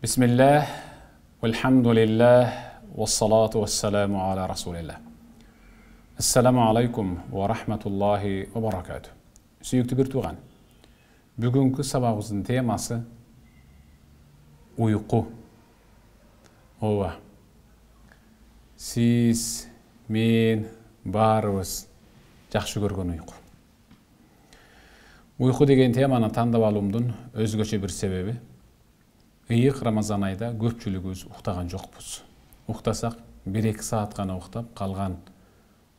Bismillah, velhamdülillah, ve salatu ve selamu ala Resulillah. Assalamu alaikum ve rahmetullahi ve barakatuh. Süyüktü bir tuğan. Bugünkü sabahımızın teması uyku. Ova. Siz, men, barыбыз жақсы көрген uyku. Uyku деген теманы таңдап алуымдың өзгөчө bir себеби. Ыйык Рамазан айда көпчүлүгүбүз уктаган жокпуз. Уктасак 1-2 саат гана уктап, калган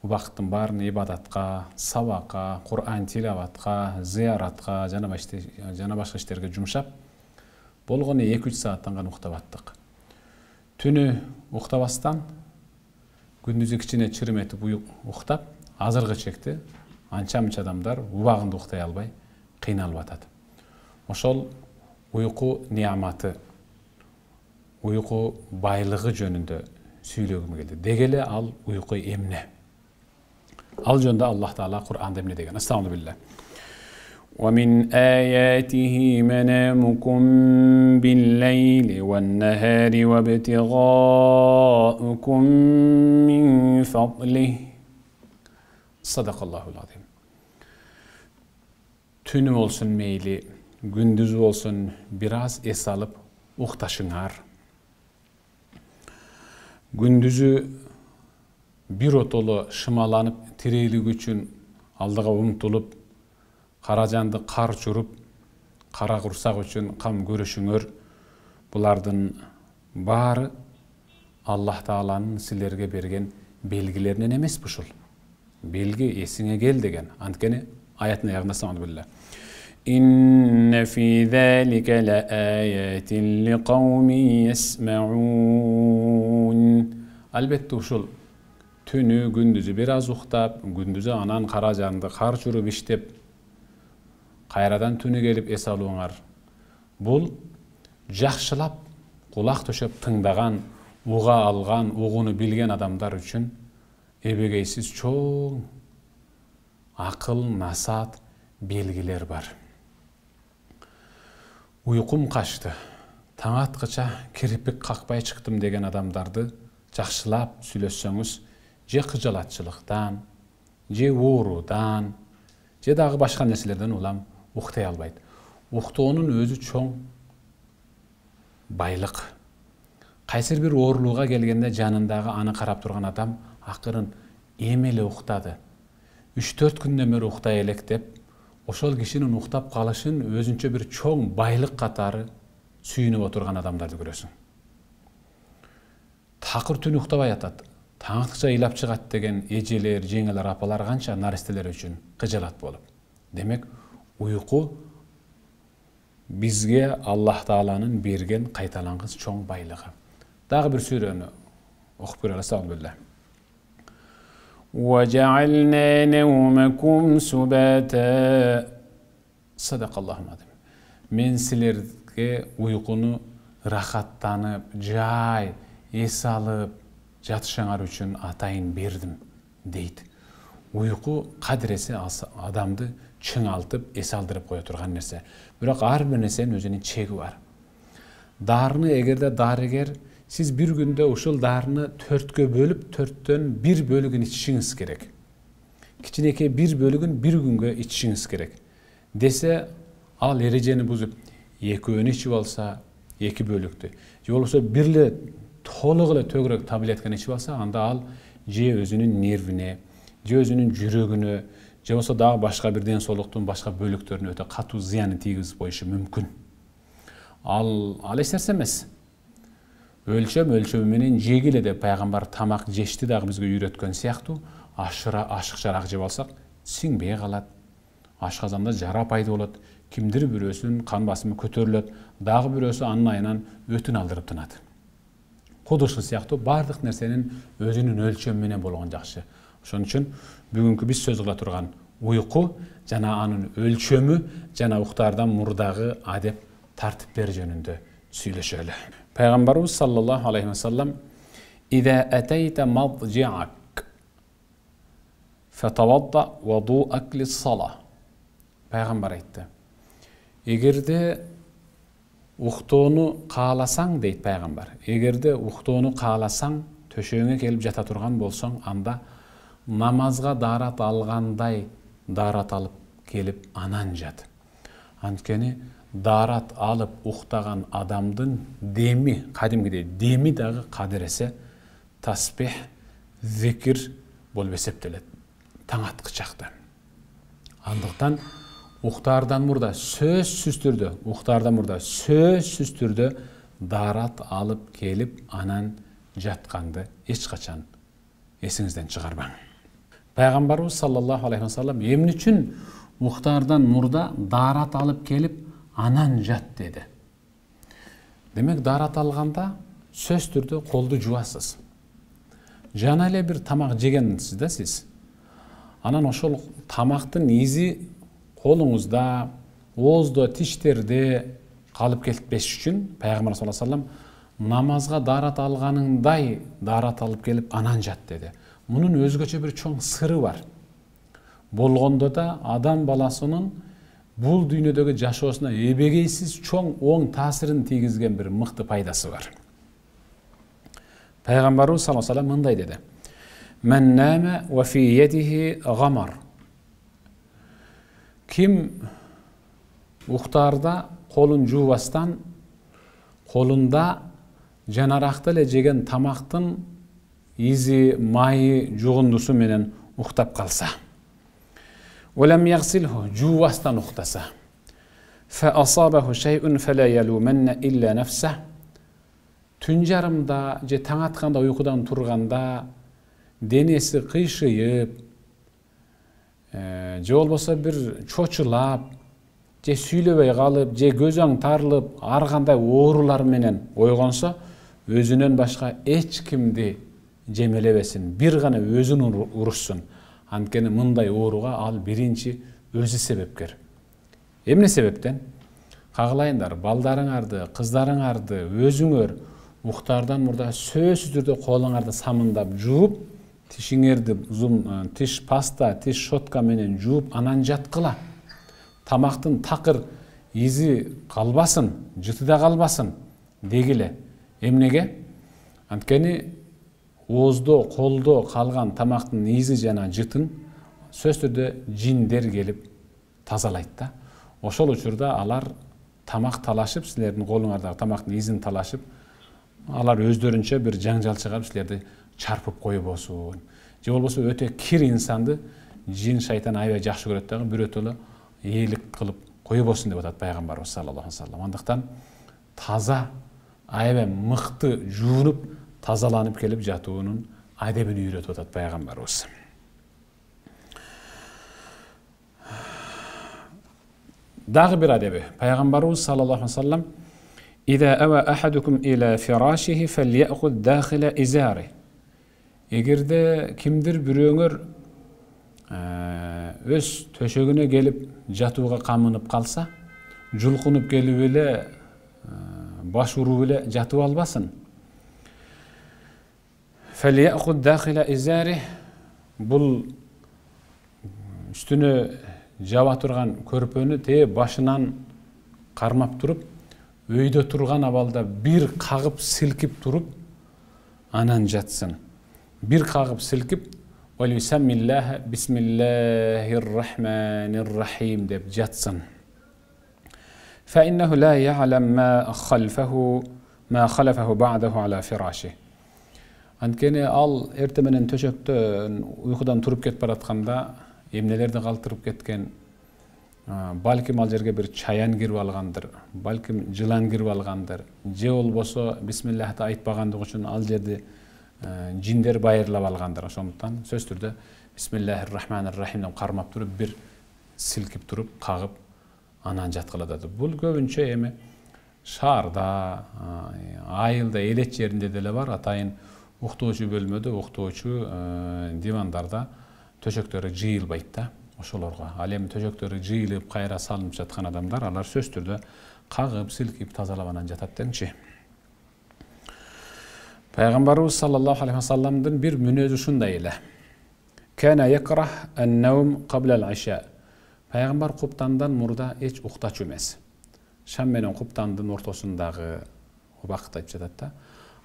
убакыттын баарын ибадатка, сабакка, Кур'ан тилаватка, зияратка жана башка иштерге жумшап, болгону 2-3 сааттан гана уктап аттык. Түнү уктабастан күндүзү кичине чырым этип уктап, азыркы чекте анча-мынча адамдар убагында уктай албай кыйналып атат. Ошол uyku niyamatı, uyku байлыгы жөнүндө сүйлөгүм келди. Дегеле ал uyku эмне? Ал жөнүндө Аллах Таала Кур'анда эмне деген? Estağfirullah. وَمِنْ آيَاتِهِ مَنَامُكُمْ بِاللَّيْلِ وَالنَّهَارِ وَابْتِغَاؤُكُمْ مِنْ فَضْلِهِ. Sadakallahul azim. Tünü olsun meyli, gündüz olsun biraz es alıp uktashыңар. Gündüzü bir otolu şımalanıp tireylik üçün aldığa umtulup, karajandı kar çurup, kara kursak üçün kam görüşüңөр. Bulardın bari Allah Taala'nın sizlerge bergen belgilerinden emes bu şul. Belgi esine gel degen. Antkeni ayetine yağınasam billah. İnne fî zâlike leâyâtin liqavmin yesme'ûn. Elbette uşul tünü gündüzü biraz uktap, gündüzü anan karajandı kar çurup iştep, kayradan tünü gelip es alууңар. Bul jakşılap kulak töşep tыңdagan, uğa algan, uğunu bilgen adamlar üçün ebegeysiz çoğ akıl, nasat, belgiler var. Uykum kaçtı. Taң atqıça kirpik kakpay çıktım degen adamdardı jakşılap süйлөссөңүз, je kıjalatçılıktan, je uurudan, je dagı başka neselerden ulam uktay albaydı. Uktoonun özü çoğ baylık. Kaysır bir ooruluğa gelgende janındağı anı karap turgan adam akırın emeli uktады. 3-4 günden beri uktay elek dep, oşol kişinin uktap kalışın özünçe bir çoğ baylık katarı sүйünüp oturgan adamlardı görösüň. Takır tünü uktabay atat. Taң atqıça ilap çıgat degen ejeler, jeňeler, apalar kança naristeler üçün kıjalat bolup. Demek uyku bizge Allah Taala'nın bergen kaytalangız çoğ baylığı. Dagı bir süreni okup görelim. Estağfirullah. وَجَعَلْنَا نَوْمَكُمْ سُبَاتًا. Sadakallahul azim. Men sizlerge uykunu rahatlanıp, jay, es alıp, jatışаңар üçün atayın berdim deydi. Uyku kadresi adamdı çıngалтып, es aldırıp koya turgan nerse. Biroq har bir nersenin özünün çegi var. Darını egerde darıger siz bir günde uşul darını 4'e bölüp 4'ten 1 bölügün içişiniz gerek. Kiçineke 1 bölügün 1 günge içişiniz gerek. Dese al erejeni buzup 2 ön içip alsa 2 bölüktü. Yolsa birle tolugla tögrek tabletken içip alsa anda al je özünün nervine, je özünün jürögüne, je bolsa dagı başka birden soluktun başka bölüklerine öte katu ziyanı tigiz boyuşı mümkün. Al eserse emes. Ölçöm menen jegile de Peygamber tamak jeşti dagı bizge үйrөткөн сыяктуу ашыкчараак жеп алсак сиңбей калат. Ашказанда жара пайда болот. Kimdir bирөөсүнүн кан басымы көтөрүлөт, дагы бирөөсү анын айынан өтүн алдырып тынат. Кодушу сыяктуу бардык нерсенин өзүнүн өлчөмү менен болгон жакшы. Ошон үчүн бүгүнкү биз сөз кыла турган uyku жана анын өлчөмү жана уктаардан мурдагы адеп тартиптер жөнүндө сүйлөшөлү. Peygamberimiz sallallahu aleyhi ve sellem İza eteyte madci'ak fetavadda vudu'ak lis-salah. Peygamber aytdı. Egerde Уктоону кааласаң дейт пайгамбар. Эгерде уктоону кааласаң, төшөгүңө келип жата турган болсоң, анда намазга дарат алгандай дарат алып келип анан жат. Анткени дарат алып уктаган адамдын деми, кадимгидей деми дагы кадыресе таспих, зикир болуп эсептелет. Таң аткычакта. Андыктан уктаардан мурда сөзсүз түрдө дарат алып келип анан жатканды эч качан эсиңизден чыгарбаң. Пайгамбарыбыз саллаллаху алейхи ва саллям эмне үчүн уктаардан мурда дарат алып келип анан жат деди? Демек, дарат алганда сөз түрдө колду жуасыз. Жана эле бир тамак жегенсиз да сиз. Анан ошол тамактын изи колуңузда, ооздо, тиштерде калып кетпеш үчүн Пайгамбар саллаллаху алейхи ва саллям намазга дарат алганыңдай дарат алып келип анан жат деди. Мунун өзгөчө бир чоң сыры бар. Болгондо да адам баласынын бул дүйнөдөгү жашоосуна эбегейсиз чоң оң таасирин тийгизген бир мыкты пайдасы бар. Пайгамбарыбыз саллаллаху алейхи ва саллям мындай деди: "Мен нама ва фи йадихи гамар." Ким уктаарда колун жуубастан колунда жанаракты эле жеген тамактын изи, майы, жугундусу менен уктап калса, ولم يغسله жуубастан уктаса, فأصابه شيء فلا يلومن إلا نفسه. Түн жарымда же таң атканда уйкудан турганда денеси кыйшыйып, же болбосо бир чочулап, же сүйлөбөй калып, же көзөң тарылып, ар кандай оорулар менен ойгонсо, өзүнөн башка эч кимди жемелебесин, бир гана өзүн урушсун. Анткени мындай ооруга ал биринчи өзү себепкер. Эмне себептен? Кагылайындар, балдарыңарды, кыздарыңарды өзүңөр уктаардан мурда сөзсүз түрдө колуңарды самындап жууп, тишиңерди тиш паста, тиш щотка менен жууп анан жаткыла. Тамактын такыр изи калбасын, жытыда калбасын дегиле. Эмнеге? Анткени ооздо, колдо калган тамактын изи жана жытын сөз түрдө жиндер келип тазалайт да. Ошол учурда алар тамак талашып, силердин колуңардагы тамактын изин талашып, алар өздөрүнчө бир жаңжал чыгарып силерди чарпып койбосун. Же болбосо өтө кир инсанды жин шайтан аябай жакшы көрөт дагы бирөөтө эле ээлик кылып койбосун деп атат Пайгамбарыбыз саллаллаху алейхи ва саллям. Андыктан таза, аябай мыкты жуунуп, тазаланып келип жатуунун адебин үйрөтүп атат Пайгамбарыбыз. Дагы бир адеби. Пайгамбарыбыз саллаллаху алейхи ва саллям: "Иза ава ахадукум ила фирашихи фальяхуд дахила изари." Эгерде кимдир бирөөңөр өз төшөгүнө келип жатууга камынып калса, жулкунуп келип эле баш уруп эле жатып албасын. Фальяхуд дахила изари, бул үстүнө жаба турган көрпөнү те башынан кармап туруп, өйдө турган абалда бир кагып силкип туруп анан жатсын. Бир кагып силкип, "Валисамиллаха бисмиллахир-рахманир-рахим" деп жатсын. Фа иннаху ла я'лам ма халафаху ба'даху ала фираши. Анткени ал эрте менен төшөктөн уйкудан туруп кетип баратканда эмнелерди калтырып кеткен, балким ал жерге бир чаян кирип алгандыр, балким жылан кирип алгандыр, же болбосо бисмиллахты айтпагандыгы үчүн ал жерди жиндер байырлап алгандыр. Ошондуктан сөз түрдө бисмиллахир-рахманир-рахим деп кармап туруп, бир силкип туруп, кагып анан жаткыла деді. Бул көбүнчө эми шаарда, айылда, элет жеринде деле бар. Атайын уктоочу бөлмөдө, уктоочу дивандарда төшөктөрү жыйылбайт да ошолорго. Ал эми төшөктөрү жыйылып кайра салынып жаткан адамдар, алар сөз түрдө кагып, силкип, тазалап анан жатат деңчи. Пайгамбарыбыз саллаллаху алейхи ва салламдын бир мүнөзү ушундай эле. Кана якрах ан-наум кабла ал-иша. Пайгамбар куптандан мурда эч уктачу эмес. Шам менен Куптандын ортосундагы убакытты айтып жатат да.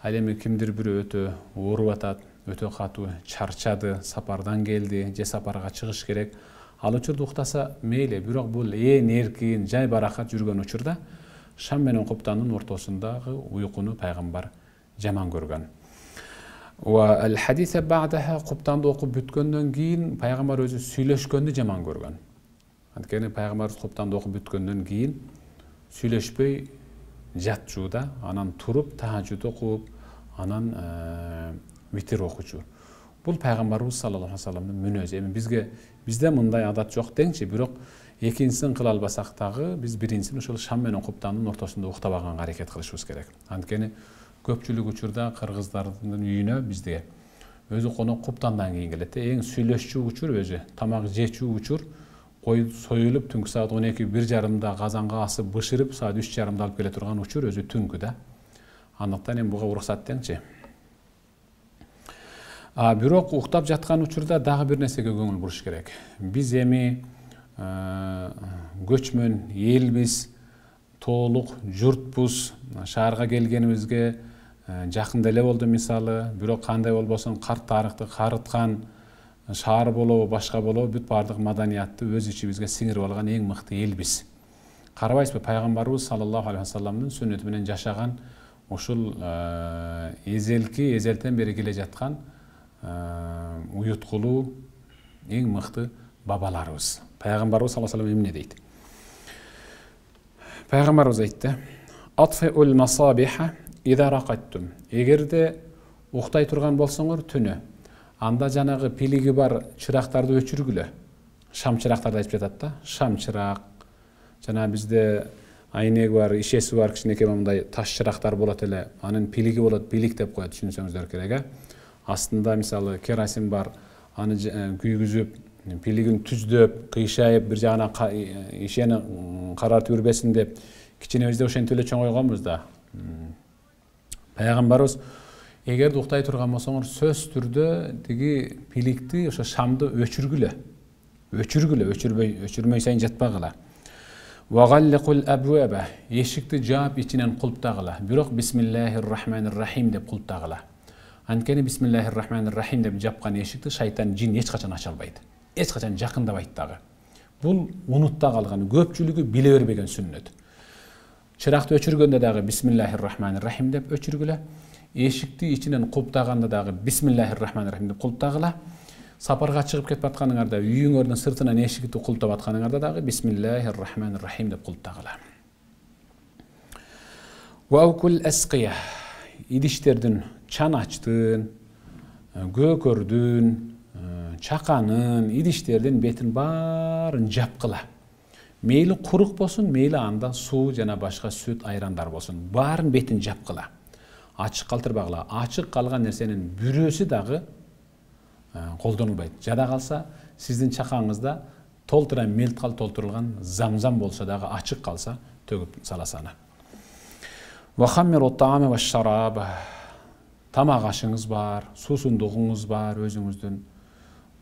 Ал эми кимдир бирөө өтө ооруп атат, өтө катуу чарчады, сапардан келди, же сапарга чыгыш керек. Ал учурда уктаса мейли, бирок бул эркин, жай баракат жүргөн учурда Шам менен Куптандын ортосундагы уйкуну пайгамбар жаман көргөн. Ва ал-хадиса ба'даха, Куптанды окуп бүткөндөн кийин пайгамбар өзү сүйлөшкөндү жаман көргөн. Анткени пайгамбар Куптанды окуп бүткөндөн кийин сүйлөшпөй жатчууда, анан туруп тахажжуд окуп, анан витир окучу. Бул пайгамбарыбыз саллаллаху алейхи вассаламдын мүнөзү. Эми бизде мындай адат жок деңчи, бирок экинчисин кыла албасак дагы биз биринчисин ошол Шам менен Куптандын ортосунда уктабаганга аракет кылышыбыз керек. Анткени көпчүлүк учурда кыргыздардын үйүнө бизде өзү конок Куптандан кийин келет. Эң сүйлөшчү учур өзү, тамак жечүү учур, кой союлуп түнкү саат 12:30-да казанга асып бышырып, саат 3:30-да алып келе турган учур өзү түнкү да. Андыктан эми буга уруксат деңчи. Бирок уктап жаткан учурда дагы бир нерсеге көңүл буруш керек. Биз эми көчмөн элбиз, тоолук журтпуз. Шаарга келгенибизге жакында эле болду мисалы, бирок кандай болбосун карт тарыхты карыткан шаар болобу, башка болобу, бүт баардык маданиятты өз ичибизге сиңирип алган эң мыкты элбиз. Карабайсызбы, пайгамбарыбыз саллаллаху алейхи вассаламдын сүннөтү менен жашаган ушул эзелтен бери келе жаткан уюткулуу эң мыкты бабаларыбыз. Пайгамбарыбыз саллаллаху алейхи вассалам эмне дейт? Пайгамбарыбыз айтты: "Атфиул масабиха иза рaqadtum." Эгерде уктай турган болсоңор түнү, анда жанагы пилиги бар чырактарды өчүргүлө. Шам чырактарды айтып жатат да. Шам чырак. Жана бизде айнеги бар, ишеси бар кичинекей мындай таш чырактар болот эле. Анын пилиги болот, билик деп коет, түшүнсөңүздөр керек. Астында мисалы керосин бар, аны күйгүзүп, пилигин түздөп, кыйшайып, бир жагына ишени карартып үрбесин деп кичинебизде ошентип эле чоңойгонбуз да. Пайгамбарыбыз эгерде уктай турган болсоңор сөз түрдө тиги пиликти, ошо шамды өчүргүлө. Өчүрмөй сайын жатпагыла. Ва галликул абваба, эшикти жаап ичинен кулптагыла. Бирок бисмиллахир-рахманир-рахим деп кулптагыла. Анткени бисмиллахир-рахманир-рахим деп жапкан эшикти шайтан, жин эч качан ача албайт. Эч качан жакындабайт дагы. Бул унутта калган, көпчүлүгү биле бербеген сүннөт. Чыракты өчүргөндө дагы бисмиллахир-рахманир-рахим деп өчүргүлө. Эшикти ичинен кулптаганда дагы бисмиллахир-рахманир-рахим деп кулптагыла. Сапарга чыгып кетип атканыңарда, үйүңөрдүн сыртынан эшикти култап атканыңарда дагы бисмиллахир-рахманир-рахим деп кулптагыла. Ва аукул асқия, идиштердин, чаначтын, көкөрдүн, чаканын, идиштердин бетин баарын жапкыла. Мейли курук болсун, мейли анда суу жана башка сүт, айрандар болсун, баарын бетин жапкыла. Ачык калтырбагыла. Ачык калган нерсенин бирөөсү дагы колдонулбайт. Жада калса, сиздин чакаңызда толтура мелткал толтурулган замзам болсо дагы ачык калса, төгүп саласаны. Ва хаммиру таама ва шараба. Тамак ашыңыз бар, суусундугуңуз бар, өзүңүздүн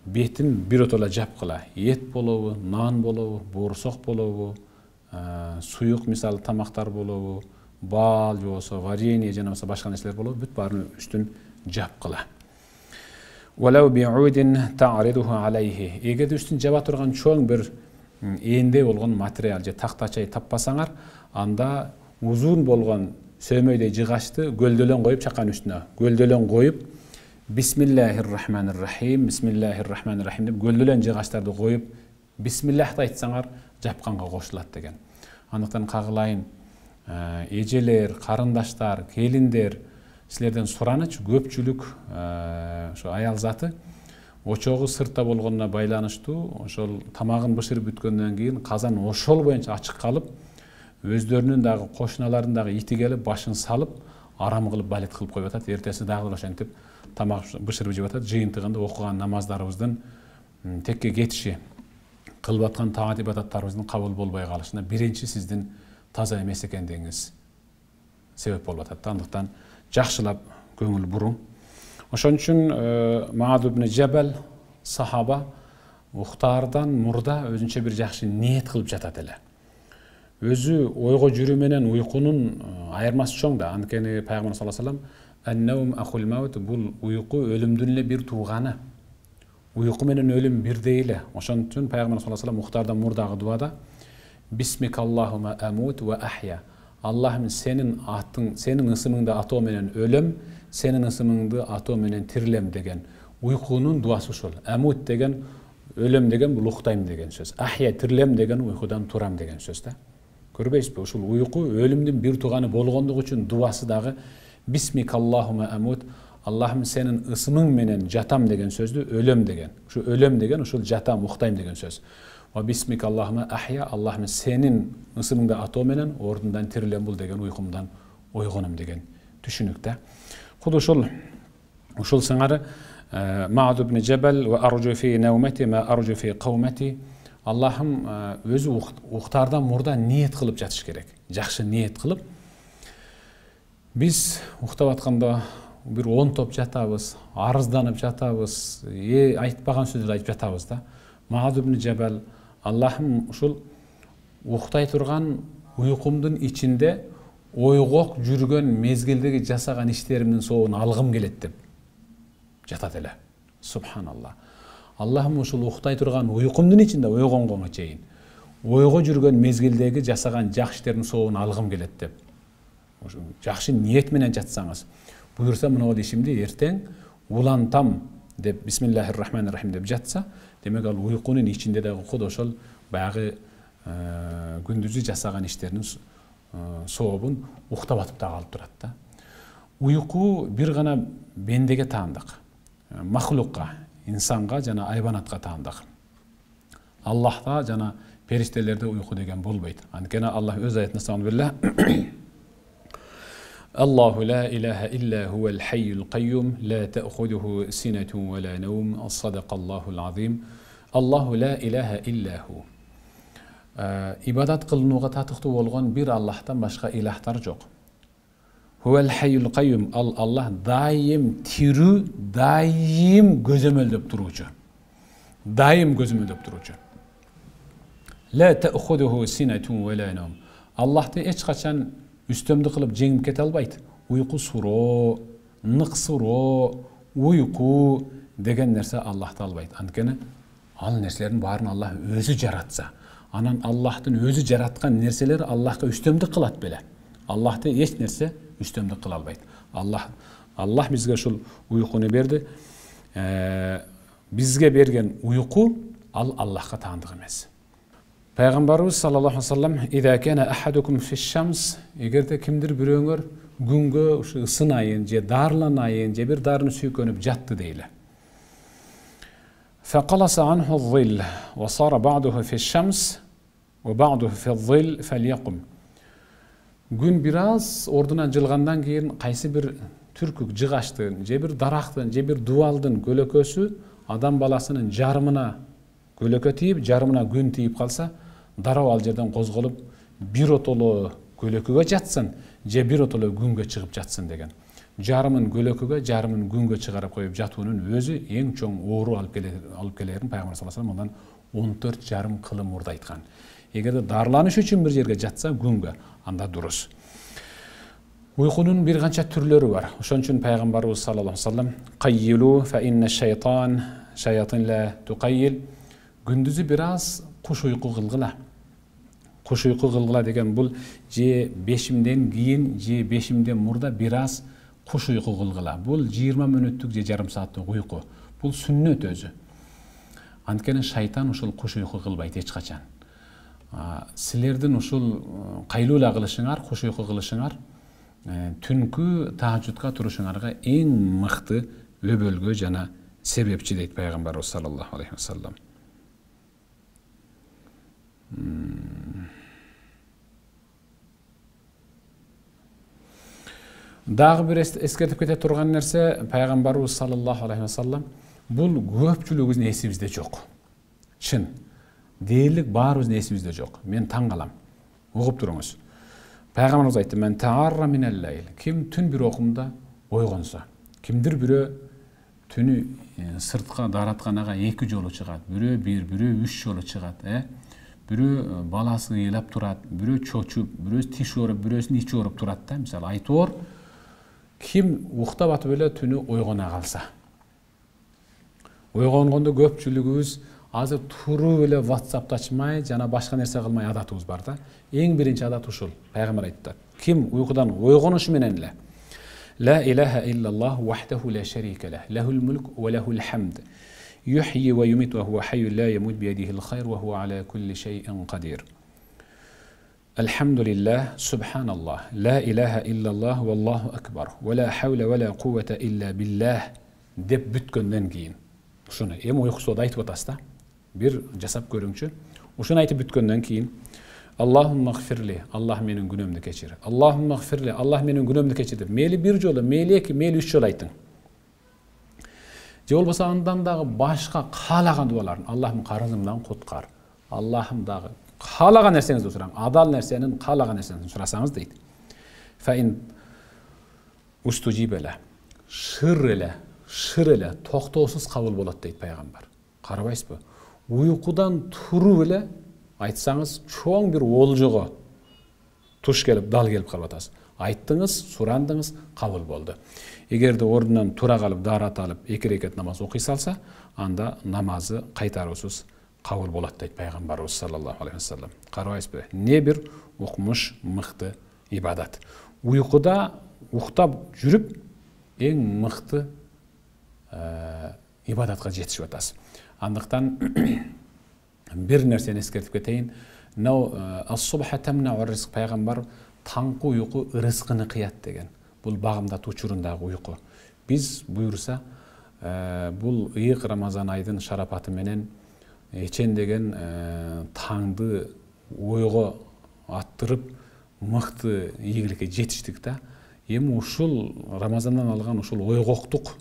бетин биротола жапкыла. Эт болобу, нан болобу, боорсок болобу, суюк мисалы тамактар болобу, бал болсо, варенье жана башка нерселер болобу, бүт баарын үстүн жапкыла. Валау би'удин ta'riduhu alayhi. Эгерде үстүн жаба турган чоң бир энде болгон материал же тактачай таппасаңар, анда узун болгон сөмөйдөй жыгачты гөлдөлөн коюп чакан үстүнө, гөлдөлөн коюп бисмиллахир-рахманир-рахим, бисмиллахир-рахманир-рахим деп гөлдөлөн жыгачтарды коюп бисмиллахты айтсаңар, жапканга кошулат деген. Андыктан кагылайын, эжелер, карындаштар, келиндер, силерден сураныч, көпчүлүк ошо аял заты очогу сыртта болгонуна байланыштуу, ошол тамагын бышырып бүткөндөн кийин казан ошол боюнча ачык калып, өздөрүнүн дагы кошуналарын дагы ити келип башын салып, арам кылып балет кылып коюп атат. Эртеси дагы ошентип тамак бышырып жеп атат. Жыйынтыгында окуган намаздарыбыздын текке кетиши, кылып аткан таат ибадаттарыбыздын кабыл болбой калышына биринчи сиздин таза эмес экендигиңиз себеп болуп атат. Андыктан жакшылап көңүл буруң. Ошон үчүн Мааз ибн Жабал сахаба уктаардан мурда өзүнчө бир жакшы ниет кылып жатат эле. өзү ойго жүрүү менен уйкунун айырмасы чоң да. Анткени пайгамбар саллаллаху алейхи ва саллям аннаум ахул маут, бул уйку өлүмдүн эле бир тууганы. Уйку менен өлүм бирдей эле. Ошон үчүн пайгамбар саллаллаху алейхи ва саллям мухтардан мурдагы дуада бисмикаллахума амут ва ахя. Аллахым сенин атың, сенин ысымыңды атоо менен өлөм, сенин ысымыңды атоо менен тирилем деген уйкунун дуасы ушул. Амут деген өлөм деген бул уктайм деген сөз. Ахя тирилем деген уйкудан турам деген сөз да. Көрбөйсүзбү? Ушул уйку өлүмдүн бир тууганы болгондугу үчүн дуасы дагы бисмикаллахума амут, Аллахым сенин ысымың менен жатам деген сөздү өлөм деген. Ушу өлөм деген ушул жатам, уктайм деген сөз. Ва бисмикаллахума ахя, Аллахым сенин ысымыңды атоо менен ордундан тирилем, бул деген уйкумдан ойгонум деген түшүнүк да. Худу ушул сыңары Маъд ибн Джабал ва аржу фи наумати ма аржу фи кавмати. Аллахым өзү уктардан мурда ниет кылып жатыш керек. Жакшы ниет кылып. Биз уктап атканда бир 10 топ жатабыз, арызданып жатабыз, айтпаган сөздөрдү айтып жатабыз да. Маъд ибн Джабал Аллахым ушул уктай турган уйкумдун ичинде ойгок жүргөн мезгилдеги жасаган иштеримдин соогун алгым келет деп жатат эле. Субханалла. Аллахым ушул уктай турган уйкумдун ичинде ойгонгонго чейин ойго жүргөн мезгилдеги жасаган жакшы иштердин соогун алгым келет деп. Жакшы ниет менен жатсаңыз, буюрса мына ишимди эртең улантам деп бисмиллахир-рахманир-рахим деп жатса, демек ал уйкунун ичинде дагы Куду ошол баягы күндүзү жасаган иштеринин сообун уктап атып дагы алып турат да. Уйку бир гана бендеге таандык, махлукка, инсанга жана айбанатка таандык. Аллахта жана периштелерде уйку деген болбойт. Анткени Аллах өз аятында сабанбилла Allahu la ilaha illa huwal hayyul qayyum la ta'khudhuhu sinatun wa la nawm. Sadaqallahul azim. Allahu la ilaha illa hu. İbadat kılınууга татыктуу болгон бир Аллахтан башка илахтар жок. Huwal hayyul qayyum. Allah daim тирүү, daim көзөмөлдөп туруучу. Daim көзөмөлдөп туруучу. La ta'khudhuhu sinatun wa la nawm. Аллахты эч качан үстөмдү кылып жеңип кете албайт. Уйку суроо, нык суроо, уйку деген нерсе Аллахты албайт. Анткени ал нерселердин баарын Аллах өзү жаратса, анан Аллахтын өзү жараткан нерселер Аллахка үстөмдүк кылат беле. Аллахты эч нерсе үстөмдүк кыла албайт. Аллах бизге ушул уйкуну берди. Бизге берген уйку ал Аллахка таандык эмес. Пайгамбарыбыз саллаллаху алейхи ва саллям "Иза кана ахадукум фиш-шамс", эгерде кимдир бирөөңөр күнгө ушу ысынайын же дарыланайын же бир дарыны сүйкөнүп жатты дейле. فقلص عنه الظل وصار بعضه في الشمس وبعضه في الظل فليقم. Gün biraz ordundan жылгандан кийин кайсы бир түркүк жыгаштын же бир дарактын же бир дубалдын көлөкөсү адам баласынын жарымына көлөкө тийип, жарымына күн тийип калса, дароо ал жерден козголуп бир отоло көлөкөгө жатсын же бир отоло күнгө чыгып жатсын деген. Жарымын көлөкөгө, жарымын күнгө чыгарып коюп жатуунун өзү эң чоң оору алып келерин пайгамбар саллаллаху алейхи ва саллям 14 жарым кылым мурда айткан. Эгерде дарыланыш үчүн бир жерге жатса күнгө, анда дурус. Уйкунун бир канча түрлөрү бар. Ошон үчүн пайгамбарыбыз саллаллаху алейхи ва саллям "Qayyilu fa inna shaytan shayatin la tuqayyil". Күндүзү бир аз куш уйку кылгыла. Куш уйку кылгыла деген бул же бешимден кийин же бешимден мурда бир аз куш уйку кылгыла. Бул 20 мүнөттүк же жарым сааттык уйку. Бул сүннөт өзү. Анткени шайтан ушул куш уйку кылбайт эч качан. Силердин ушул кайлуула кылышыңар, куш уйку кылышыңар түнкү тахажжудка турушуңарга эң мыкты өбөлгө жана себепчи дейт пайгамбарыбыз саллаллаху алейхи ва саллям. Дагы бир эскертип кете турган нерсе, пайгамбарыбыз саллаллаху алейхи ва саллям бул көпчүлүгүбүздүн эсибизде жок. Чын. Дээрлик баарыбыздын эсибизде жок. Мен таң калам. Угуп туруңуз. Пайгамбарыбыз айтты: "Мен таарра минал лайл". Ким түн бир окумда ойгонсо, кимдир бирөө түнү сыртка даратканага 2 жолу чыгат, бирөө 1, бирөө 3 жолу чыгат, бирөө баласы ыйлап турат, бирөө чочуп, бирөөсү тиш ооруп, бирөөсүнүн ичи ооруп турат да. Мисалы айтор ким уктап атып эле түнү ойгона калса. Ойгонгондо көпчүлүгүбүз азыр туруп эле WhatsApp ачмай, жана башка нерсе кылмай адатыбыз бар да. Эң биринчи адат ушул. Пайгамбар айтты. Ким уйкудан ойгонушу менен эле لا إله إلا الله وحده لا شريك له له الملك وله الحمد يحيي ويميت وهو حي لا يموت بيده الخير وهو على كل شيء قدير الحمد لله سبحان الله لا إله إلا الله والله أكبر ولا حول ولا قوة إلا بالله деп бүткөндөн кийин ушуну эми уйкусуда айтып атасыз да, бир жасап көрүңчү. Ушуну айтып бүткөндөн кийин Allahumma gfirli, Allah менин күнөөмдү кечир. Allahumma gfirli, Allah менин күнөөмдү кечир деп мейли бир жолу, мейли эки, мейли үч жолу айтың. Же болбосо андан дагы башка каалаган дуаларын, Аллахым карызымдан куткар. Аллахым дагы каалаган нерсеңизди сураңыз, адал нерсенин каалаган нерсени сурасаңыз дейт. Фаин устужибеле, шыр эле, токтоосуз кабыл болот дейт пайгамбар. Карабайсызбы? Уйкудан туруп эле айтсаңыз, чоң бир олжого туш келип, дал келип калып атасыз. Айттыңыз, сурандыңыз, кабыл болду. Эгерде ордунан тура калып, дарат алып, 2 рекат намаз окуй салса, анда намазы кайтаруусуз кабыл болот дейт пайгамбарыбыз саллаллаху алейхи вассалам. Карабайсызбы? Не бир укмуш мыкты ибадат. Уйкуда уктап жүрүп, эң мыкты ибадатка жетишип атасыз. Андыктан bir nerseni eskертип кетейин. As-subha tamna'u rizq пайгамбар таңкы уйку рызкыны кыят деген. Бул багымдат учурундагы уйку. Биз буйрса, бул ыйык Рамазан айдын шарапаты менен эчен деген таңды ойго аттырып мыкты ийгиликке жетиштик да. Эми ушул Рамазандан алган ушул ойгоктук,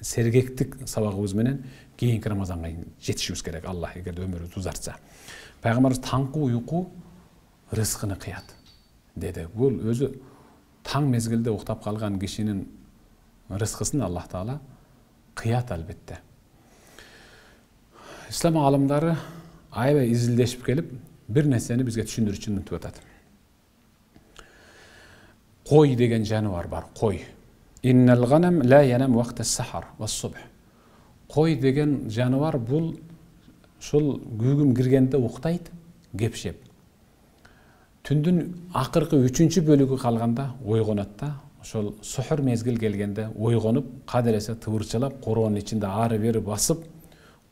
сергектик сабагыбыз менен кийинки Рамазанга жетишибиз керек. Аллах эгерде өмүрүбүздү узартса. Пайгамбарыбыз таңкы уйку рызкыны кыят деди. Бул өзү таң мезгилде уктап калган кишинин рызкысын Аллах Таала кыят албетте. Ислам алымдары аябай изилдешип келип, бир нерсени бизге түшүндүрүү үчүн мынтип атат. Кой деген жаныбар бар, кой. Иннал ганам ла янам вакта сахар ва-субх. Кой деген жаныбар бул ушул күүгүм киргенде уктайт, кепшеп. Түндүн акыркы 3-чү бөлүгү калганда ойгонот да. Ошол сухур мезгил келгенде ойгонуп, кадыресе тыбырчылап, коронун ичинде ары бери басып,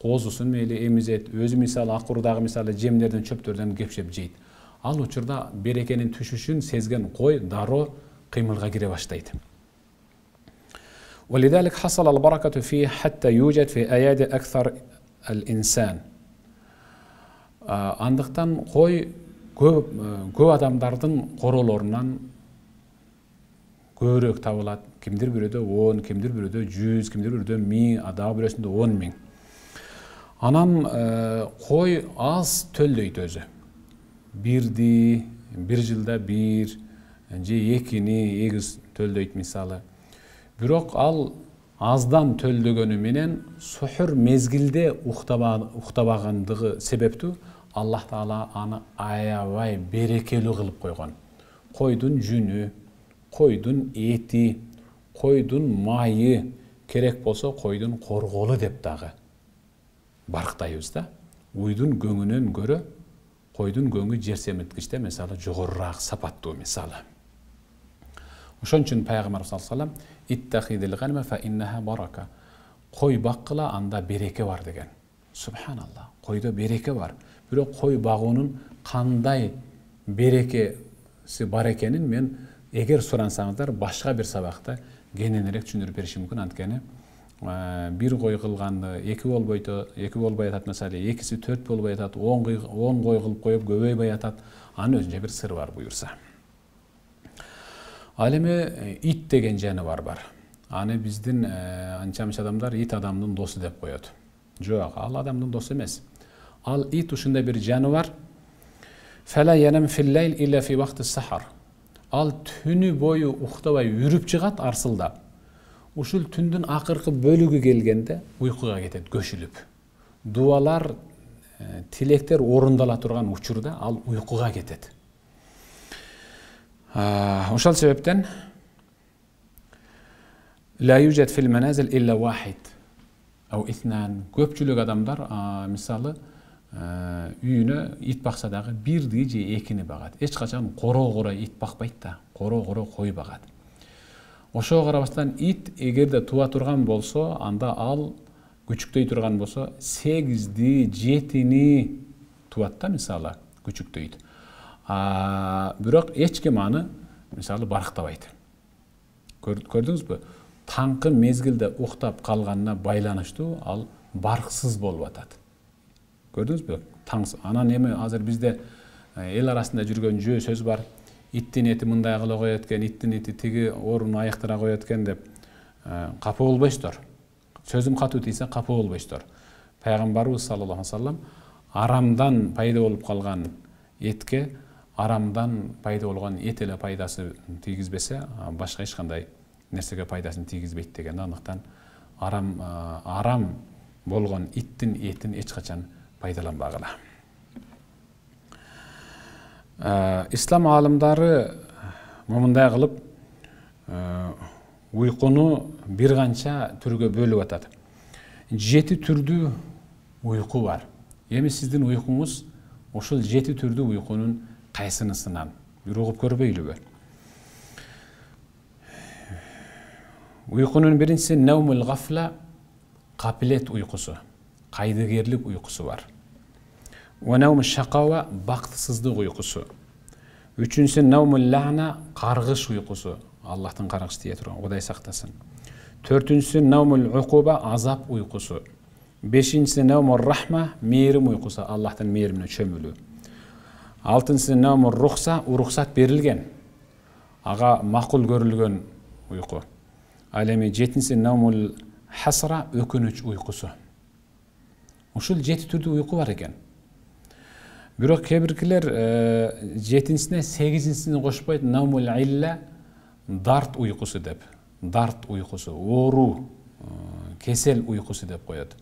козусун мейли эмизет, өзү мисалы акурдагы мисалы жемдерден, чөптөрдөн кепшеп жейт. Ал учурда берекенин түшүшүн сезген кой дароо кыймылга кире баштайт. ولذلك حصل البركة فيه حتى يوجد في أيادي أكثر الإنسان. Андыктан кой көп адамдардын королорунан көбүрөөк табылат. Кимдир бирөөдө 10, кимдир бирөөдө 100, кимдир бирөөдө 1000, дагы бирөөсүндө 10 000. Анан кой аз төлдөйт өзү. Bir жылда bir, же 2-ни эгиз төлдөйт мисалы. Бирок ал аздан төлдөгөнү менен сухур мезгилде уктабагандыгы себептүү Аллах Таала аны аябай берекелүү кылып койгон. Койдун жүнү, койдун эти, койдун майы, керек болсо койдун корголу деп дагы барктайбыз да. Уйдун көңүнөн көрө койдун көңү жер семирткичте мисалы жогорураак сапаттуу мисалы. Ошон үчүн пайгамбар саллаллаху алейхи ва саллям иттахидил ганма фа иннаха барака. Кой баккыла, анда береке бар деген. Субханаллах. Койдо береке бар. Бирок кой багуунун кандай берекеси бар экенин мен эгер сурансаңыздар башка бир сабакта кененирээк түшүндүрүп беришим мүмкүн. Анткени бир кой кылганды 2 болбой атат, мисалы 2-си 4 болбой атат, 10 кой кылып коюп көбөйбөй атат. Анын өзүнчө бир сыры бар буюрса. Ал эми ит деген жаныбар бар. Аны биздин анча-мынча адамдар ит адамдын досу деп коет. Жок, ал адамдын досу эмес. Ал ит ушундай бир жаныбар. Фала янам фил-лайл илля фи вакти сахар. Ал түнү бою уктабай үрүп чыгат арсылдап. Ушул түндүн акыркы бөлүгү келгенде уйкуга кетет көшүлүп. Дуалар тилектер орундала турган учурда ал уйкуга кетет. Ошол себептен لا يوجد في المنازل إلا واحد أو اثنان. Көпчүлүк адамдар мисалы үйүнө ит бакса дагы бирди же экини багат. Эч качан короо ит бакпайт да, короо кой багат. Ошого карабастан ит эгерде туа турган болсо, анда ал күчүктөй турган болсо 8-ди, 7-ни туат да мисалы күчүктөйт. Бирок эч ким аны мисалы барктабайт. Көрдүңүзбү? Таңкы мезгилде уктап калганына байланыштуу ал барксыз болуп атат. Көрдүңүзбү? Анан эми азыр бизде эл арасында жүргөн жөө сөз бар. Иттин эти мындай кыла коет экен, иттин эти тиги орун аяктыра коет экен деп капа болбойсуздар. Сөзүм катуу тийсе капа болбойсуздар. Пайгамбарыбыз саллаллаху алейхи вассалам арамдан пайда болуп калган этке арамдан пайда болгон эт эле пайдасы тийгизбесе, башка эч кандай нерсеге пайдасын тийгизбейт деген. Андыктан арам болгон иттин этин эч качан пайдаланбагыла. Ислам алымдары момундай кылып уйкуну бир канча түргө бөлүп атат. 7 түрдүү уйку бар. Эми сиздин уйкуңуз ошол 7 түрдүү уйкунун кайсынысынан бир угуп көрбөйлүбү? Уйкунун биринчиси наумул гафла, капилет уйкусу, кайдыгерлик уйкусу бар. Ва наумул шакава, бактысыздык уйкусу. Үчүнчүсү наумул лана, каргыш уйкусу, Аллахтын каргышы тие турган, Кудай сактасын. Төртүнчүсү наумул укуба, азап уйкусу. Бешинчиси наумул рахма, мээрим уйкусу, Аллахтын мээримине чөмүлүү. Алтынчысы наумул рухса, уруксат берилген, ага макул көрүлгөн уйку. Ал эми жетинчиси наумул хасра, өкүнүч уйкусу. Ушул 7 түрдүү уйку бар экен. Бирок кээ-биркилер 7-сине 8-сини кошпойт, наумул илля, дарт уйкусу деп. Дарт уйкусу, оору, кесел уйкусу деп коет.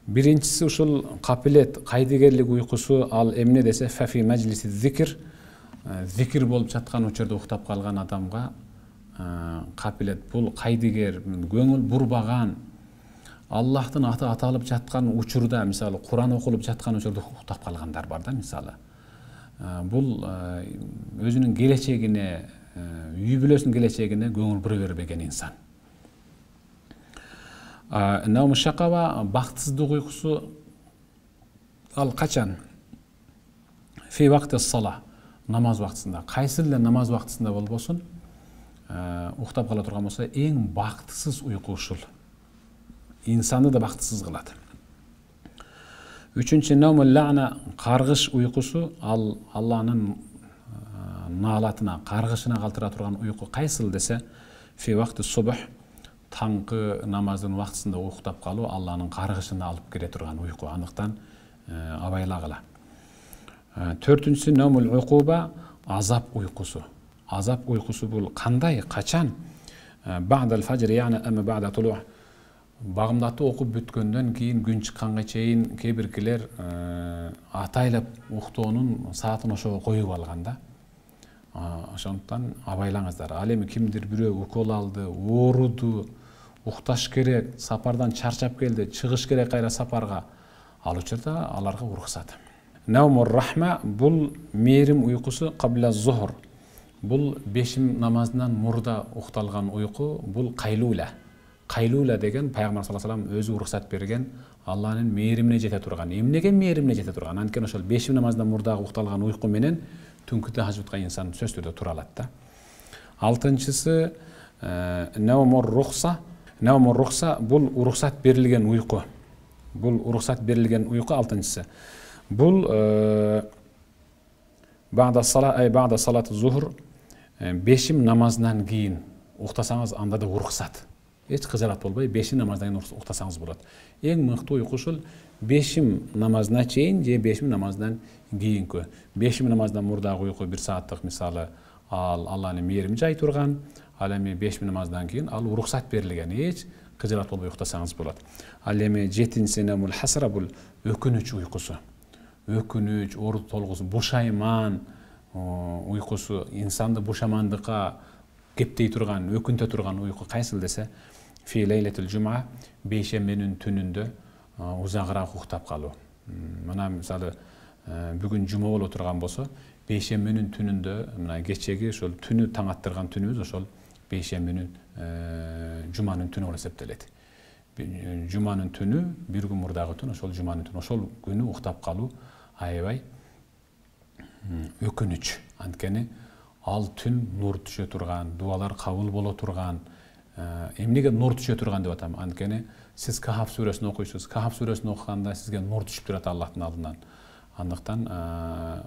Биринчиси ушул капилет, кайдыгерлик уйкусу, ал эмне десе фафи маджлиси зикр, зикр болуп жаткан учурда уктап калган адамга капилет. Бул кайдыгер, көңүл бурбаган, Аллахтын аты аталып жаткан учурда, мисалы Куран окулуп жаткан учурда уктап калгандар бар да мисалы. Бул өзүнүн келечегине, үй бүлөсүнүн келечегине көңүл бура бербеген инсан. Наум шакава, бактысыздык уйкусу, ал качан? Фи вакти сала, намаз вактысында. Кайсы эле намаз вактысында болбосун, уктап кала турган болсо, эң бактысыз уйку ушул. İnsanı da baktısız kıladı. Üçüncü naumul la'na, kargış uykusu, Allah'ın nalatına, kargışına kaltıra turgan uyku kaysıl dese, fi vakti subuh, tankı namazın vaktısında uktap kalı, Allah'ın kargışını alıp gire turgan uyku. Anıktan abayla kıla. Törtüncüsü naumul ukuba, azap uykusu. Azap uykusu bu kanday, kaçan? Ba'dal fajr, yani ama ba'da tuluh, Багымдатты окуп бүткөндөн кийин күн чыкканга чейин кээ-биркилер атайлап уктоонун саатын ошого коюп алган да. Ошондуктан абайлаңыздар. Ал эми кимдир бирөө укол алды, ооруду, укташ керек, сапардан чарчап келди, чыгыш керек кайра сапарга. Ал учурда аларга уруксат. Наумур рахма, бул мээрим уйкусу кабла зухр. Бул бешим намазынан мурда укталган уйку, бул кайлула. Кайлула деген Пайгамбар саллаллаху алейхи ва саллям өзү уруксат берген, Алланын мээримине жете турган. Эмнеге мээримине жете турган? Анткени ошол бешим намаздан мурдагы укталган уйку менен түнкү тахажжудка инсан сөзсүз түрдө тура алат да. Алтынчысы наумур рухса. Наумур рухса бул уруксат берилген уйку. Бул уруксат берилген уйку алтынчысы. Бул баъда салат зухр, бешим намазынан кийин уктасаңыз анда да уруксат. Эч кыжалат болбой, бешим намаздан кийин уктасаңыз болот. Эң мыкты уйку ушул бешим намазына чейин же бешим намаздан кийинки. Бешим намаздан мурдагы уйку 1 сааттык мисалы ал Алланын мээрими жай турган, ал эми бешим намаздан кийин ал уруксат берилген. Эч кыжырат болбой уктасаңыз болот. Ал эми 7-синамул хасра бул өкүнүч уйкусу. Өкүнүч, орду толгусу, бушайман уйкусу, инсанды бушамандыкка кептей турган, өкүнтө турган уйку кайсыл десе, фи лейлетил жума, бейшембенин түнүндө узагыраак уктап калуу. Мына мисалы бүгүн жума боло турган болсо, бейшембенин түнүндө, мына кечеги ошол түнү таң аттырган түнүбүз ошол бейшембенин жуманын түнү болуп эсептелет. Жуманын түнү, бир күн мурдагы түн, ошол жуманын түнү, ошол күнү уктап калуу аябай өкүнүч. Анткени ал түн нур түшө турган, дуалар кабыл боло турган. Эмнеге нур түшө турган деп атам? Анткени сиз Кахф сүрөсүн окуйсуз. Кахф сүрөсүн окуганда сизге нур түшүп турат Аллахтын алдынан. Андыктан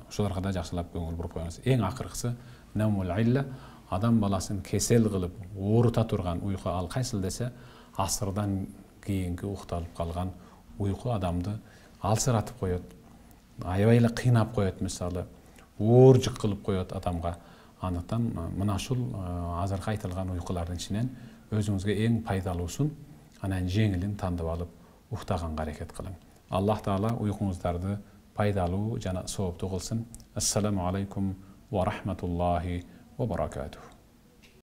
ошолорго да жакшылап көңүл буруп коюңуз. Эң акыркысы намул илля, адам баласын кесел кылып оорута турган уйку ал кайсыл десе, асырдан кийинки укталып калган уйку адамды алсыратып коет, аябай эле кыйнап коет, мисалы ооржук кылып коет адамга. Андыктан мына ушул азыркы айтылган уйкулардын ичинен өзүңүзгө эң пайдалуусун, анан жеңилин тандап алып уктаганга аракет кылың. Аллах Таала уйкуңуздарды пайдалуу жана сооптуу кылсын. Ассаламу алейкум ва рахматуллахи ва баракатух.